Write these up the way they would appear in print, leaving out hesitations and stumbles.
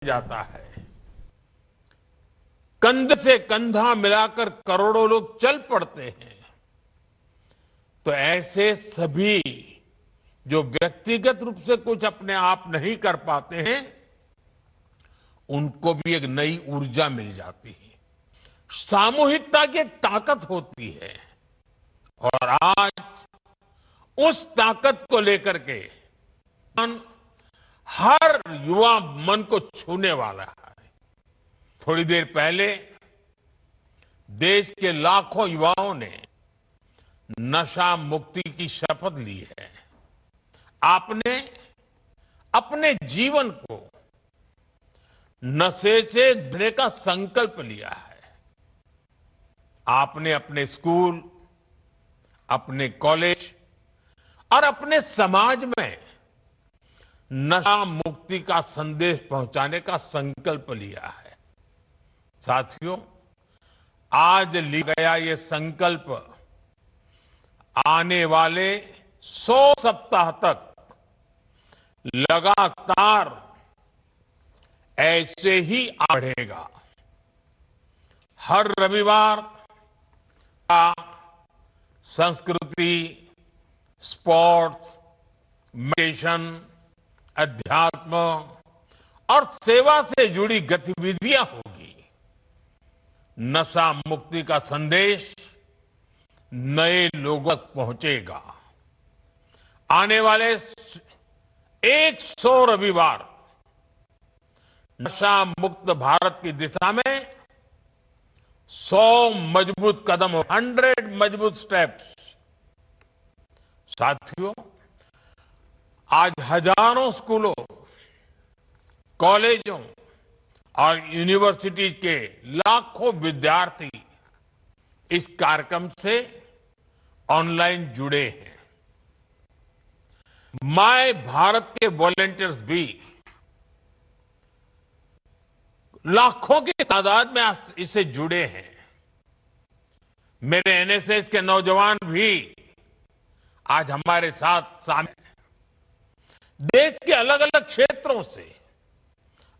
जाता है। कंधे से कंधा मिलाकर करोड़ों लोग चल पड़ते हैं। तो ऐसे सभी जो व्यक्तिगत रूप से कुछ अपने आप नहीं कर पाते हैं, उनको भी एक नई ऊर्जा मिल जाती है। सामूहिकता की एक ताकत होती है और आज उस ताकत को लेकर के हर युवा मन को छूने वाला है। थोड़ी देर पहले देश के लाखों युवाओं ने नशा मुक्ति की शपथ ली है। आपने अपने जीवन को नशे से जीने का संकल्प लिया है। आपने अपने स्कूल, अपने कॉलेज और अपने समाज में नशा मुक्ति का संदेश पहुंचाने का संकल्प लिया है। साथियों, आज लिया गया ये संकल्प आने वाले 100 सप्ताह तक लगातार ऐसे ही बढ़ेगा। हर रविवार का संस्कृति, स्पोर्ट्स, मेडिटेशन, अध्यात्म और सेवा से जुड़ी गतिविधियां होगी। नशा मुक्ति का संदेश नए लोगों तक पहुंचेगा। आने वाले 100 रविवार नशा मुक्त भारत की दिशा में 100 मजबूत कदम, 100 मजबूत स्टेप्स। साथियों, आज हजारों स्कूलों, कॉलेजों और यूनिवर्सिटी के लाखों विद्यार्थी इस कार्यक्रम से ऑनलाइन जुड़े हैं। माय भारत के वॉलंटियर्स भी लाखों की तादाद में इससे जुड़े हैं। मेरे एनएसएस के नौजवान भी आज हमारे साथ शामिल हैं। देश के अलग अलग क्षेत्रों से,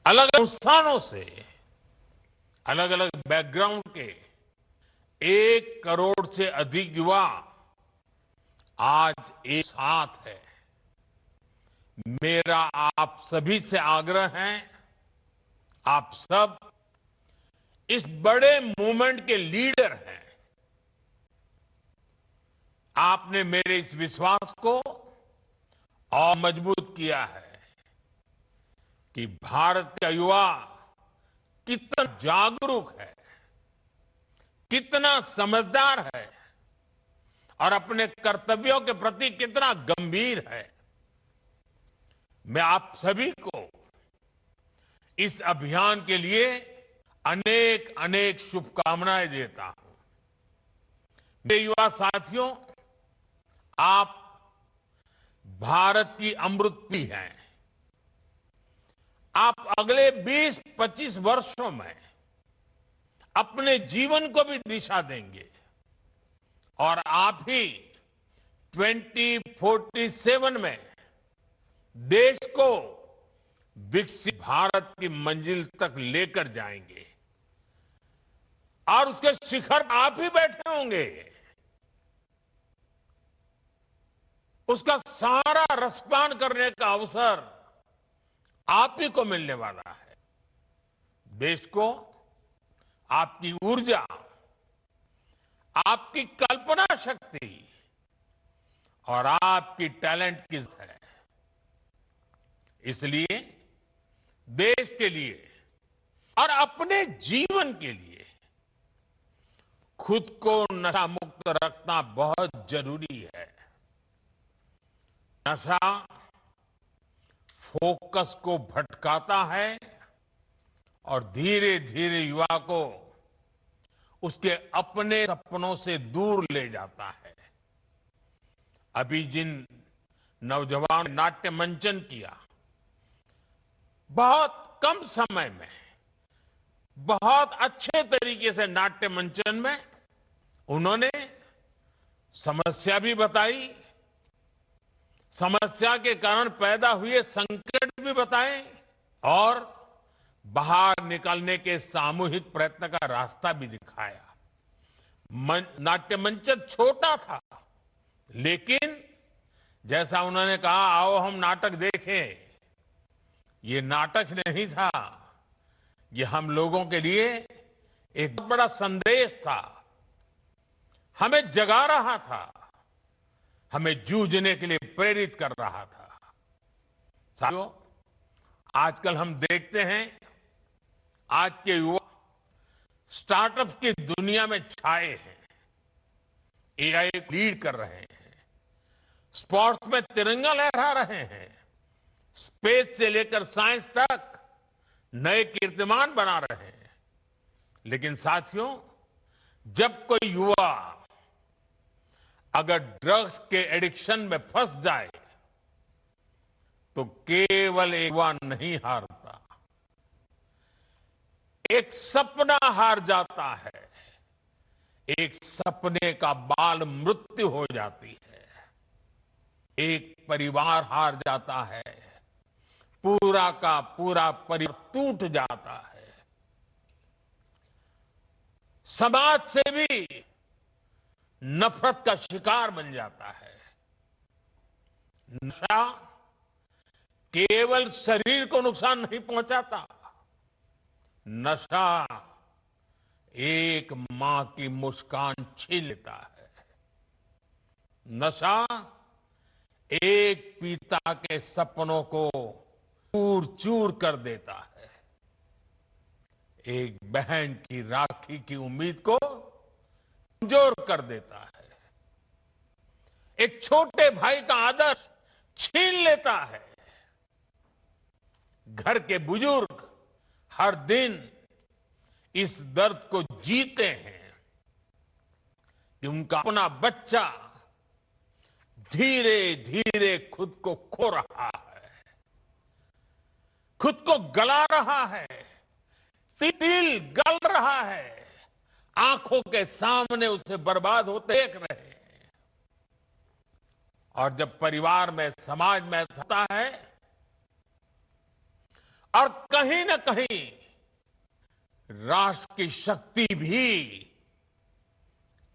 अलग अलग संस्थानों से, अलग अलग बैकग्राउंड के 1 करोड़ से अधिक युवा आज एक साथ है। मेरा आप सभी से आग्रह है, आप सब इस बड़े मूवमेंट के लीडर हैं। आपने मेरे इस विश्वास को और मजबूत किया है कि भारत का युवा कितना जागरूक है, कितना समझदार है और अपने कर्तव्यों के प्रति कितना गंभीर है। मैं आप सभी को इस अभियान के लिए अनेक अनेक शुभकामनाएं देता हूं। मेरे युवा साथियों, आप भारत की अमृत पीढ़ी हैं। आप अगले 20-25 वर्षों में अपने जीवन को भी दिशा देंगे और आप ही 2047 में देश को विकसित भारत की मंजिल तक लेकर जाएंगे और उसके शिखर पर आप ही बैठे होंगे। उसका सारा रसपान करने का अवसर आप ही को मिलने वाला है। देश को आपकी ऊर्जा, आपकी कल्पना शक्ति और आपकी टैलेंट की जरूरत है। इसलिए देश के लिए और अपने जीवन के लिए खुद को नशा मुक्त रखना बहुत जरूरी है। नशा फोकस को भटकाता है और धीरे धीरे युवा को उसके अपने सपनों से दूर ले जाता है। अभी जिन नौजवान ने नाट्य मंचन किया, बहुत कम समय में बहुत अच्छे तरीके से नाट्य मंचन में उन्होंने समस्या भी बताई, समस्या के कारण पैदा हुए संकट भी बताए और बाहर निकलने के सामूहिक प्रयत्न का रास्ता भी दिखाया। नाट्य मंच छोटा था, लेकिन जैसा उन्होंने कहा, आओ हम नाटक देखें, ये नाटक नहीं था, ये हम लोगों के लिए एक बहुत बड़ा संदेश था, हमें जगा रहा था, हमें जूझने के लिए प्रेरित कर रहा था। साथियों, आजकल हम देखते हैं आज के युवा स्टार्टअप की दुनिया में छाए हैं, एआई लीड कर रहे हैं, स्पोर्ट्स में तिरंगा लहरा रहे हैं, स्पेस से लेकर साइंस तक नए कीर्तिमान बना रहे हैं। लेकिन साथियों, जब कोई युवा अगर ड्रग्स के एडिक्शन में फंस जाए तो केवल एक युवा नहीं हारता, एक सपना हार जाता है, एक सपने का बाल मृत्यु हो जाती है, एक परिवार हार जाता है, पूरा का पूरा परिवार टूट जाता है, समाज से भी नफरत का शिकार बन जाता है। नशा केवल शरीर को नुकसान नहीं पहुंचाता, नशा एक मां की मुस्कान छीन लेता है, नशा एक पिता के सपनों को चूर चूर कर देता है, एक बहन की राखी की उम्मीद को कमजोर कर देता है, एक छोटे भाई का आदर्श छीन लेता है। घर के बुजुर्ग हर दिन इस दर्द को जीते हैं कि उनका अपना बच्चा धीरे धीरे खुद को खो रहा है, खुद को गला रहा है, तिल गल रहा है, आंखों के सामने उसे बर्बाद होते देख रहे हैं। और जब परिवार में, समाज में ऐसा होता है और कहीं ना कहीं राष्ट्र की शक्ति भी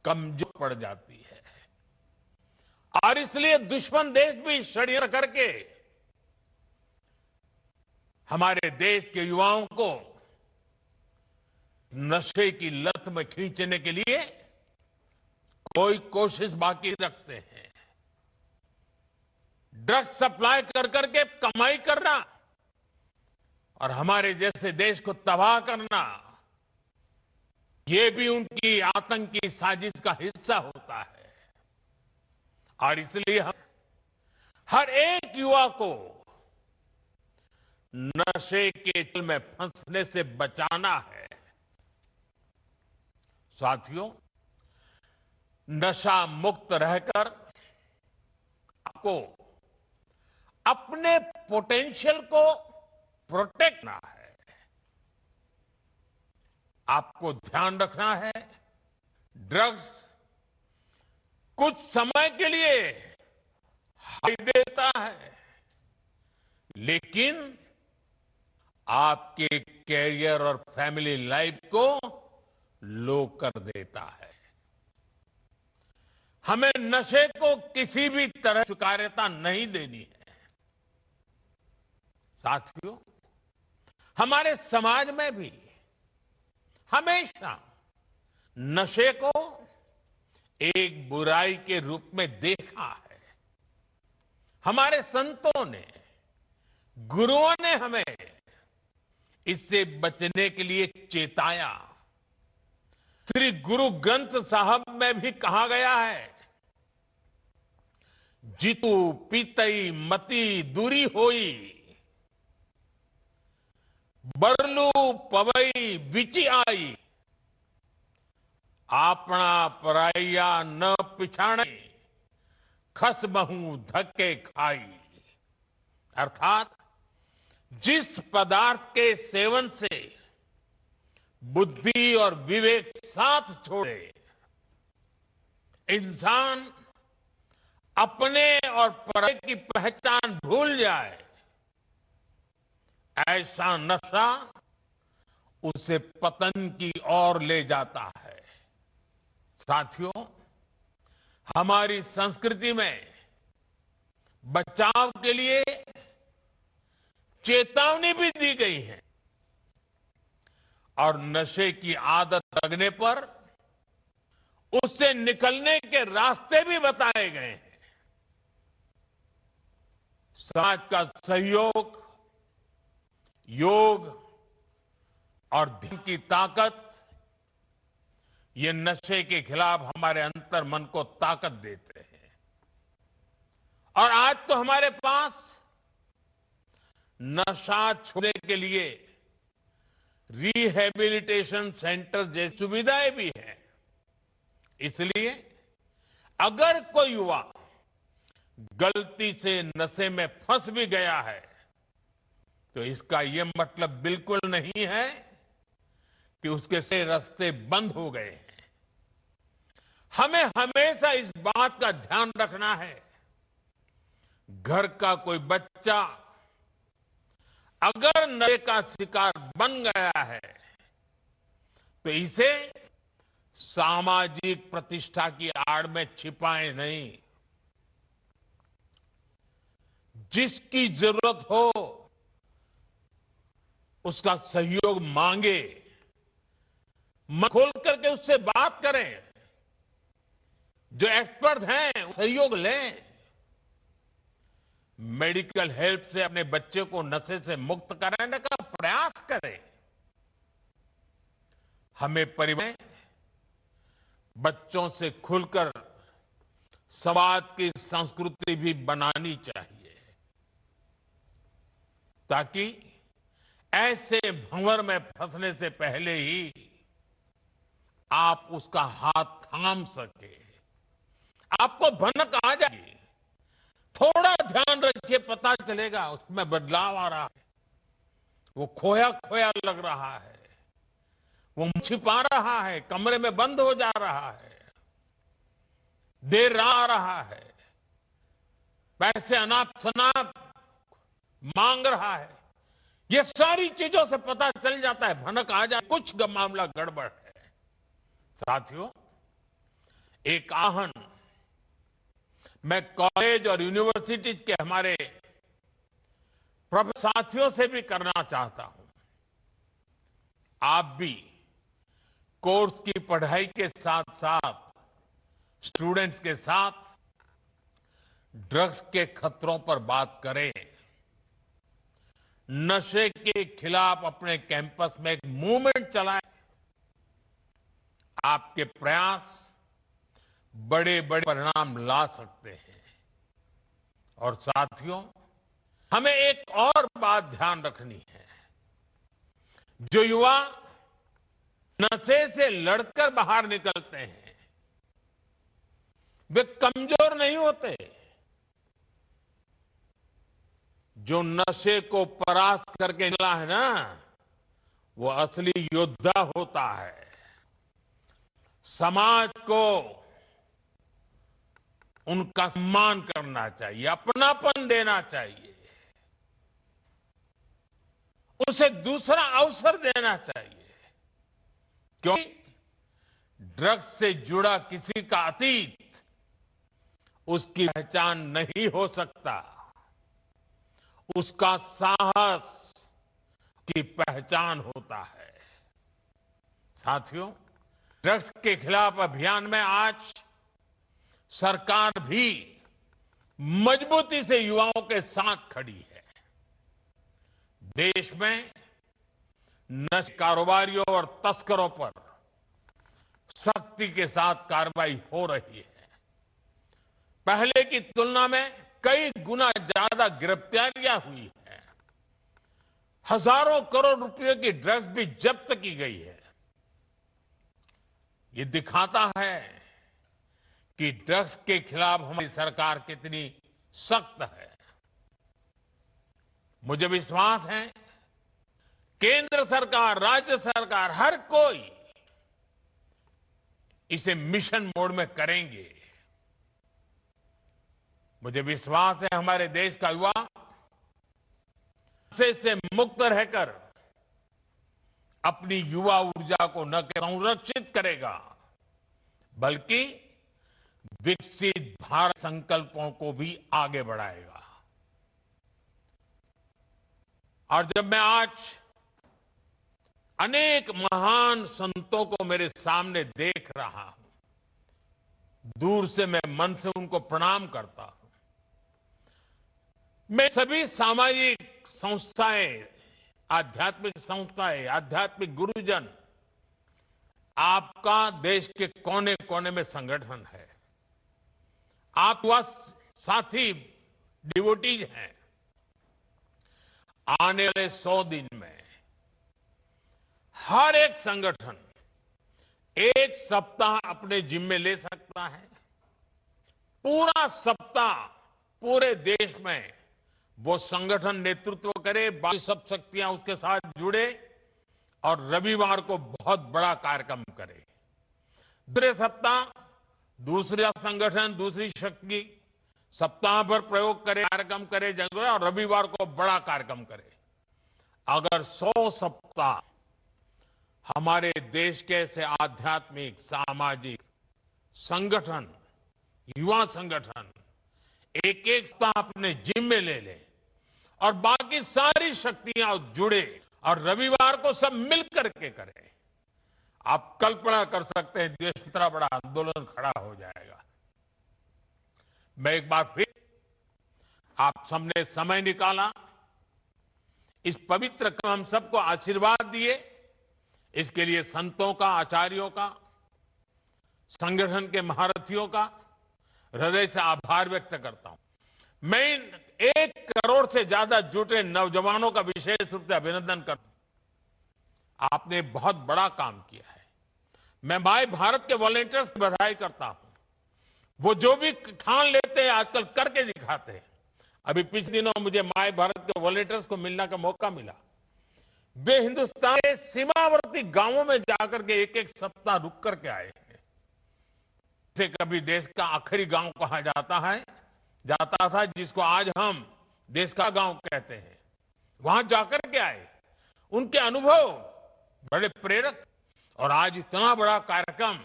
कमजोर पड़ जाती है, और इसलिए दुश्मन देश भी षड्यंत्र करके हमारे देश के युवाओं को नशे की लत में खींचने के लिए कोई कोशिश बाकी रखते हैं। ड्रग्स सप्लाई कर करके कमाई करना और हमारे जैसे देश को तबाह करना, ये भी उनकी आतंकी साजिश का हिस्सा होता है। और इसलिए हम हर एक युवा को नशे के चल में फंसने से बचाना है। साथियों, नशा मुक्त रहकर आपको अपने पोटेंशियल को प्रोटेक्ट करना है, आपको ध्यान रखना है। ड्रग्स कुछ समय के लिए हाई देता है, लेकिन आपके कैरियर और फैमिली लाइफ को लो कर देता है। हमें नशे को किसी भी तरह स्वीकार्यता नहीं देनी है। साथियों, हमारे समाज में भी हमेशा नशे को एक बुराई के रूप में देखा है। हमारे संतों ने, गुरुओं ने हमें इससे बचने के लिए चेताया। श्री गुरु ग्रंथ साहब में भी कहा गया है, जितु पीतई मति दूरी होई, बरलू पवई विचि आई, आपना पराइया न पिछाणे, खस बहु धक्के खाई। अर्थात जिस पदार्थ के सेवन से बुद्धि और विवेक साथ छोड़े, इंसान अपने और पराये की पहचान भूल जाए, ऐसा नशा उसे पतन की ओर ले जाता है। साथियों, हमारी संस्कृति में बचाव के लिए चेतावनी भी दी गई है और नशे की आदत लगने पर उससे निकलने के रास्ते भी बताए गए हैं। समाज का सहयोग, योग और ध्यान की ताकत, ये नशे के खिलाफ हमारे अंतर मन को ताकत देते हैं। और आज तो हमारे पास नशा छोड़ने के लिए रिहैबिलिटेशन सेंटर जैसी सुविधाएं भी हैं। इसलिए अगर कोई युवा गलती से नशे में फंस भी गया है तो इसका यह मतलब बिल्कुल नहीं है कि उसके से रास्ते बंद हो गए हैं। हमें हमेशा इस बात का ध्यान रखना है, घर का कोई बच्चा अगर नशे का शिकार बन गया है तो इसे सामाजिक प्रतिष्ठा की आड़ में छिपाए नहीं। जिसकी जरूरत हो उसका सहयोग मांगे, मन खोल करके उससे बात करें, जो एक्सपर्ट हैं सहयोग लें, मेडिकल हेल्प से अपने बच्चे को नशे से मुक्त कराने का प्रयास करें। हमें परिवार में बच्चों से खुलकर संवाद की संस्कृति भी बनानी चाहिए ताकि ऐसे भंवर में फंसने से पहले ही आप उसका हाथ थाम सके। आपको भनक आ जाएगी, थोड़ा ध्यान रखिए, पता चलेगा उसमें बदलाव आ रहा है, वो खोया खोया लग रहा है, वो छिपा रहा है, कमरे में बंद हो जा रहा है, देर आ रहा है, पैसे अनाप शनाप मांग रहा है। ये सारी चीजों से पता चल जाता है, भनक आ जाए कुछ मामला गड़बड़ है। साथियों, एक आहन मैं कॉलेज और यूनिवर्सिटीज के हमारे प्रोफेसर साथियों से भी करना चाहता हूं। आप भी कोर्स की पढ़ाई के साथ साथ स्टूडेंट्स के साथ ड्रग्स के खतरों पर बात करें। नशे के खिलाफ अपने कैंपस में एक मूवमेंट चलाएं। आपके प्रयास बड़े बड़े परिणाम ला सकते हैं। और साथियों, हमें एक और बात ध्यान रखनी है। जो युवा नशे से लड़कर बाहर निकलते हैं वे कमजोर नहीं होते। जो नशे को परास्त करके निकला है ना, वो असली योद्धा होता है। समाज को उनका सम्मान करना चाहिए, अपनापन देना चाहिए, उसे दूसरा अवसर देना चाहिए। क्योंकि ड्रग्स से जुड़ा किसी का अतीत उसकी पहचान नहीं हो सकता, उसका साहस की पहचान होता है। साथियों, ड्रग्स के खिलाफ अभियान में आज सरकार भी मजबूती से युवाओं के साथ खड़ी है। देश में नशे कारोबारियों और तस्करों पर सख्ती के साथ कार्रवाई हो रही है। पहले की तुलना में कई गुना ज्यादा गिरफ्तारियां हुई है। हजारों करोड़ रुपए की ड्रग्स भी जब्त की गई है। ये दिखाता है कि ड्रग्स के खिलाफ हमारी सरकार कितनी सख्त है। मुझे विश्वास है केंद्र सरकार, राज्य सरकार, हर कोई इसे मिशन मोड में करेंगे। मुझे विश्वास है हमारे देश का युवा नशे से मुक्त रहकर अपनी युवा ऊर्जा को न केवल संरक्षित करेगा बल्कि विकसित भारत संकल्पों को भी आगे बढ़ाएगा। और जब मैं आज अनेक महान संतों को मेरे सामने देख रहा हूं, दूर से मैं मन से उनको प्रणाम करता हूं। मैं सभी सामाजिक संस्थाएं, आध्यात्मिक संस्थाएं, आध्यात्मिक गुरुजन, आपका देश के कोने कोने में संगठन है, आप वह साथी डिवोटीज हैं। आने वाले 100 दिन में हर एक संगठन एक सप्ताह अपने जिम्मे ले सकता है। पूरा सप्ताह पूरे देश में वो संगठन नेतृत्व करे, बाकी सब शक्तियां उसके साथ जुड़े और रविवार को बहुत बड़ा कार्यक्रम करे। दूसरे सप्ताह दूसरा संगठन, दूसरी शक्ति सप्ताह भर प्रयोग करे, कार्यक्रम करे जगह, और रविवार को बड़ा कार्यक्रम करे। अगर 100 सप्ताह हमारे देश के ऐसे आध्यात्मिक, सामाजिक संगठन, युवा संगठन एक एक सप्ताह अपने जिम्मे ले ले और बाकी सारी शक्तियां जुड़े और रविवार को सब मिल करके करें, आप कल्पना कर सकते हैं देश में इतना बड़ा आंदोलन खड़ा हो जाएगा। मैं एक बार फिर आप सबने समय निकाला, इस पवित्र काम हम सबको आशीर्वाद दिए, इसके लिए संतों का, आचार्यों का, संगठन के महारथियों का हृदय से आभार व्यक्त करता हूं। मैं 1 करोड़ से ज्यादा जुटे नौजवानों का विशेष रूप से अभिनंदन करता हूं। आपने बहुत बड़ा काम किया है। मैं माय भारत के वॉलंटियर्स की बधाई करता हूं। वो जो भी ठान लेते हैं आजकल करके दिखाते हैं। अभी पिछले दिनों मुझे माय भारत के वॉलंटियर्स को मिलने का मौका मिला। वे हिंदुस्तान के सीमावर्ती गांवों में जाकर के एक एक सप्ताह रुक करके आए हैं। जैसे कभी देश का आखिरी गांव कहा जाता था, जिसको आज हम देश का गांव कहते हैं, वहां जाकर के आए। उनके अनुभव बड़े प्रेरक, और आज इतना बड़ा कार्यक्रम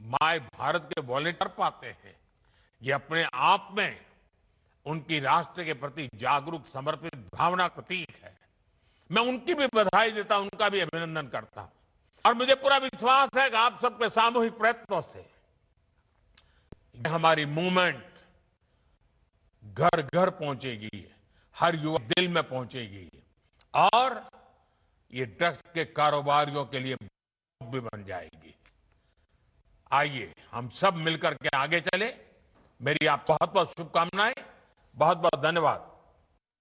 माय भारत के वॉलंटियर पाते हैं। ये अपने आप में उनकी राष्ट्र के प्रति जागरूक, समर्पित भावना प्रतीक है। मैं उनकी भी बधाई देता हूं, उनका भी अभिनंदन करता हूं। और मुझे पूरा विश्वास है कि आप सबके सामूहिक प्रयत्नों से हमारी मूवमेंट घर घर पहुंचेगी, हर युवा दिल में पहुंचेगी, और ये ड्रग्स के कारोबारियों के लिए भी बन जाएगी। आइए हम सब मिलकर के आगे चले। मेरी आप बहुत बहुत शुभकामनाएं, बहुत बहुत धन्यवाद।